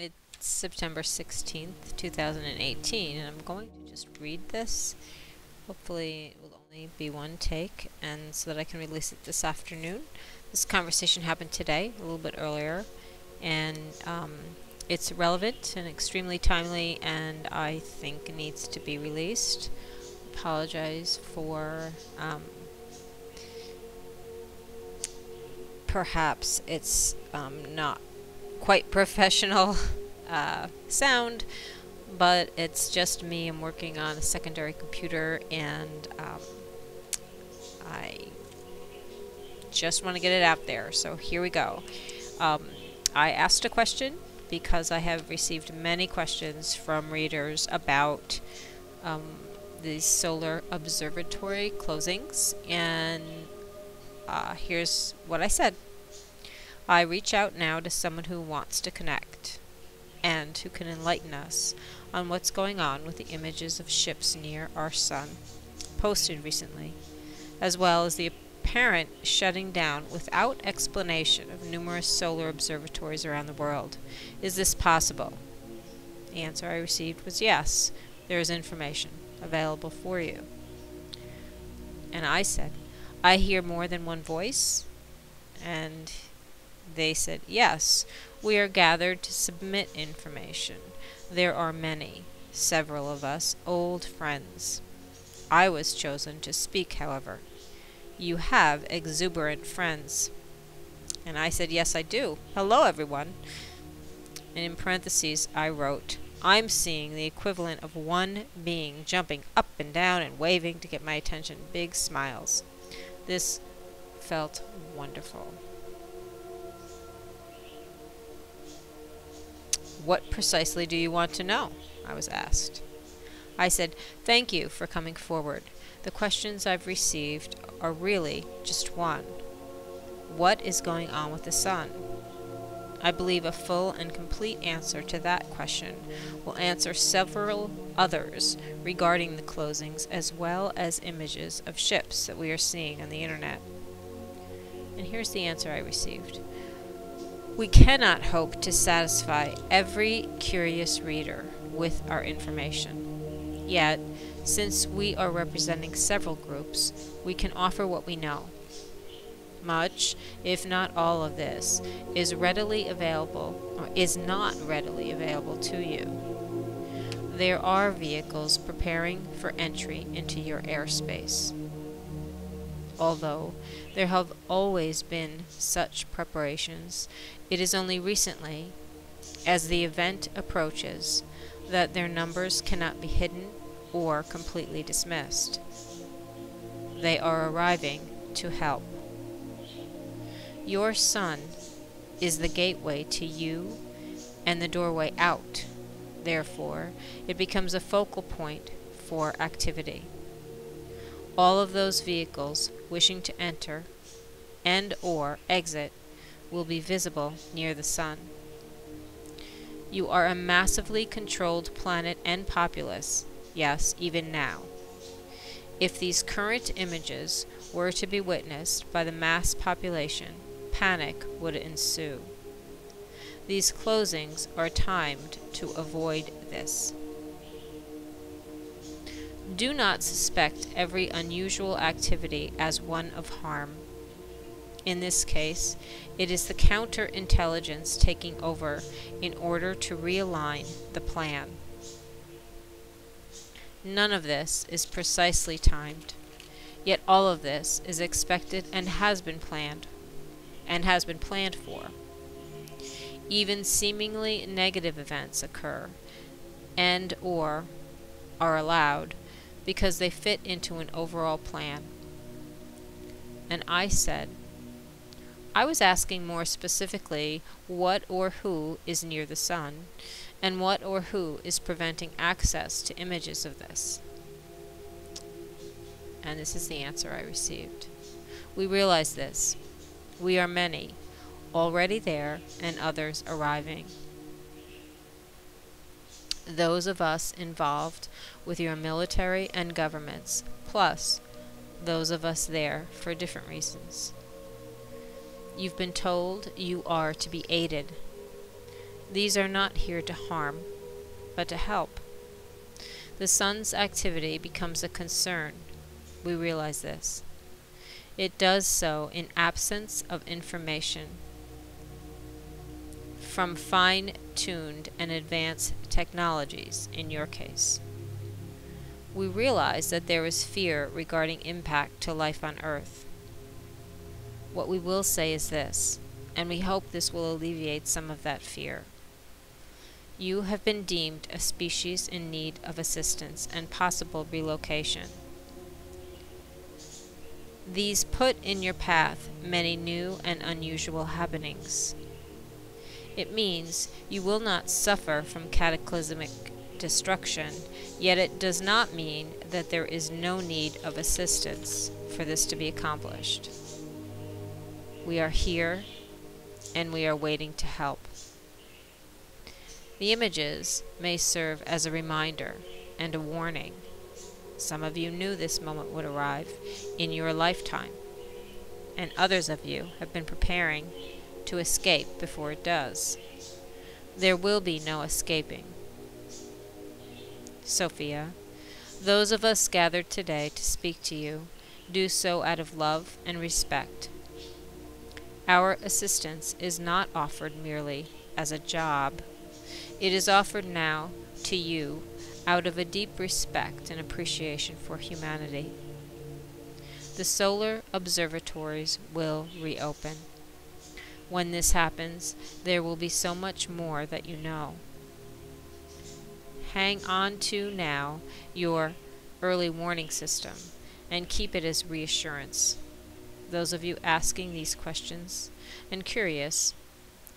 It's September 16th, 2018, and I'm going to just read this. Hopefully, it will only be one take, and so that I can release it this afternoon. This conversation happened today, a little bit earlier, and it's relevant and extremely timely, and I think needs to be released. Apologize for perhaps it's not quite professional sound, but it's just me. I'm working on a secondary computer, and I just want to get it out there. So here we go. I asked a question because I have received many questions from readers about these solar observatory closings, and here's what I said. I reach out now to someone who wants to connect and who can enlighten us on what's going on with the images of ships near our sun posted recently, as well as the apparent shutting down without explanation of numerous solar observatories around the world. Is this possible? The answer I received was yes, there is information available for you. And I said, I hear more than one voice? And they said, yes, we are gathered to submit information. There are many, several of us, old friends. I was chosen to speak, however. You have exuberant friends. And I said, yes, I do. Hello, everyone. And in parentheses, I wrote, I'm seeing the equivalent of one being jumping up and down and waving to get my attention. Big smiles. This felt wonderful. What precisely do you want to know? I was asked. I said, thank you for coming forward. The questions I've received are really just one. What is going on with the sun? I believe a full and complete answer to that question will answer several others regarding the closings, as well as images of ships that we are seeing on the internet. And here's the answer I received. We cannot hope to satisfy every curious reader with our information. Yet, since we are representing several groups, we can offer what we know. Much, if not all of this, is readily available, or is not readily available to you. There are vehicles preparing for entry into your airspace. Although there have always been such preparations, it is only recently, as the event approaches, that their numbers cannot be hidden or completely dismissed. They are arriving to help. Your sun is the gateway to you and the doorway out. Therefore, it becomes a focal point for activity. All of those vehicles wishing to enter and or exit will be visible near the sun. You are a massively controlled planet and populace, yes, even now. If these current images were to be witnessed by the mass population, panic would ensue. These closings are timed to avoid this. Do not suspect every unusual activity as one of harm. In this case, it is the counterintelligence taking over in order to realign the plan. None of this is precisely timed, yet all of this is expected and has been planned for. Even seemingly negative events occur and or are allowed because they fit into an overall plan. And I said, I was asking more specifically what or who is near the sun, and what or who is preventing access to images of this. And this is the answer I received. We realize this. We are many, already there, and others arriving. Those of us involved with your military and governments, plus those of us there for different reasons. You've been told you are to be aided. These are not here to harm, but to help. The sun's activity becomes a concern. We realize this. It does so in absence of information from fine-tuned and advanced technologies, in your case. We realize that there is fear regarding impact to life on Earth. What we will say is this, and we hope this will alleviate some of that fear. You have been deemed a species in need of assistance and possible relocation. These put in your path many new and unusual happenings. It means you will not suffer from cataclysmic destruction, yet it does not mean that there is no need of assistance for this to be accomplished. We are here, and we are waiting to help. The images may serve as a reminder and a warning. Some of you knew this moment would arrive in your lifetime, and others of you have been preparing to escape before it does. There will be no escaping. Sophia, those of us gathered today to speak to you do so out of love and respect. Our assistance is not offered merely as a job. It is offered now to you out of a deep respect and appreciation for humanity. The solar observatories will reopen. When this happens, there will be so much more that you know. Hang on to now your early warning system and keep it as reassurance. Those of you asking these questions and curious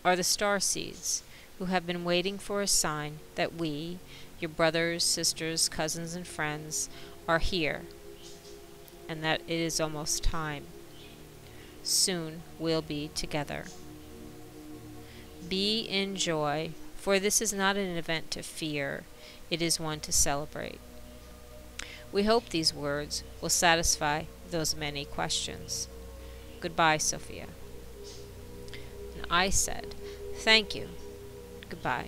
are the star seeds who have been waiting for a sign that we, your brothers, sisters, cousins, and friends, are here, and that it is almost time. Soon we'll be together. Be in joy, for this is not an event to fear, it is one to celebrate. We hope these words will satisfy those many questions. Goodbye, Sophia. And I said, thank you. Goodbye.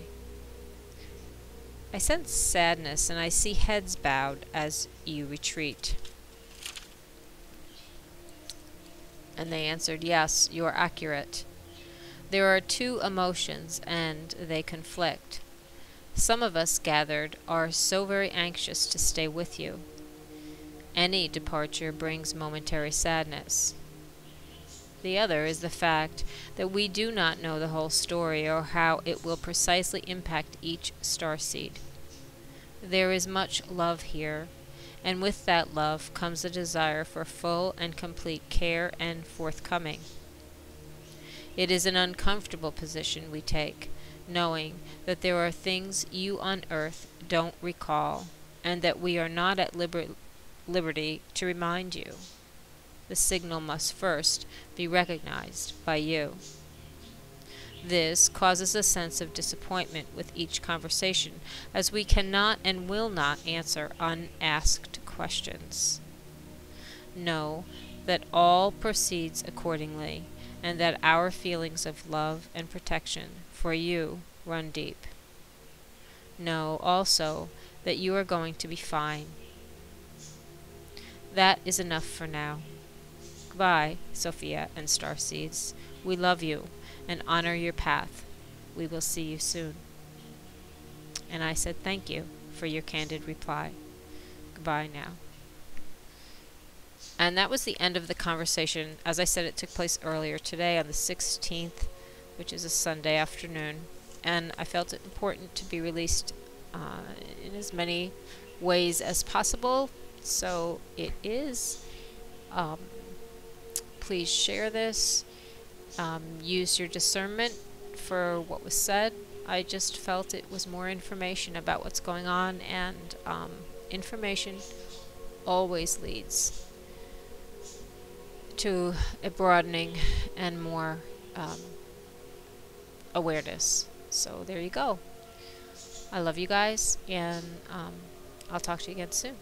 I sense sadness, and I see heads bowed as you retreat. And they answered, yes, you are accurate. There are two emotions, and they conflict. Some of us gathered are so very anxious to stay with you. Any departure brings momentary sadness. The other is the fact that we do not know the whole story or how it will precisely impact each starseed. There is much love here, and with that love comes a desire for full and complete care and forthcoming. It is an uncomfortable position we take, knowing that there are things you on Earth don't recall, and that we are not at liberty to remind you. The signal must first be recognized by you. This causes a sense of disappointment with each conversation, as we cannot and will not answer unasked questions. Know that all proceeds accordingly, and that our feelings of love and protection for you run deep. Know also that you are going to be fine. That is enough for now. Goodbye, Sophia and starseeds. We love you and honor your path. We will see you soon. And I said thank you for your candid reply. Goodbye now. And that was the end of the conversation. As I said, it took place earlier today on the 16th, which is a Sunday afternoon. And I felt it important to be released in as many ways as possible. So it is. Please share this. Use your discernment for what was said. I just felt it was more information about what's going on, and information always leads to a broadening and more awareness. So there you go. I love you guys, and I'll talk to you again soon.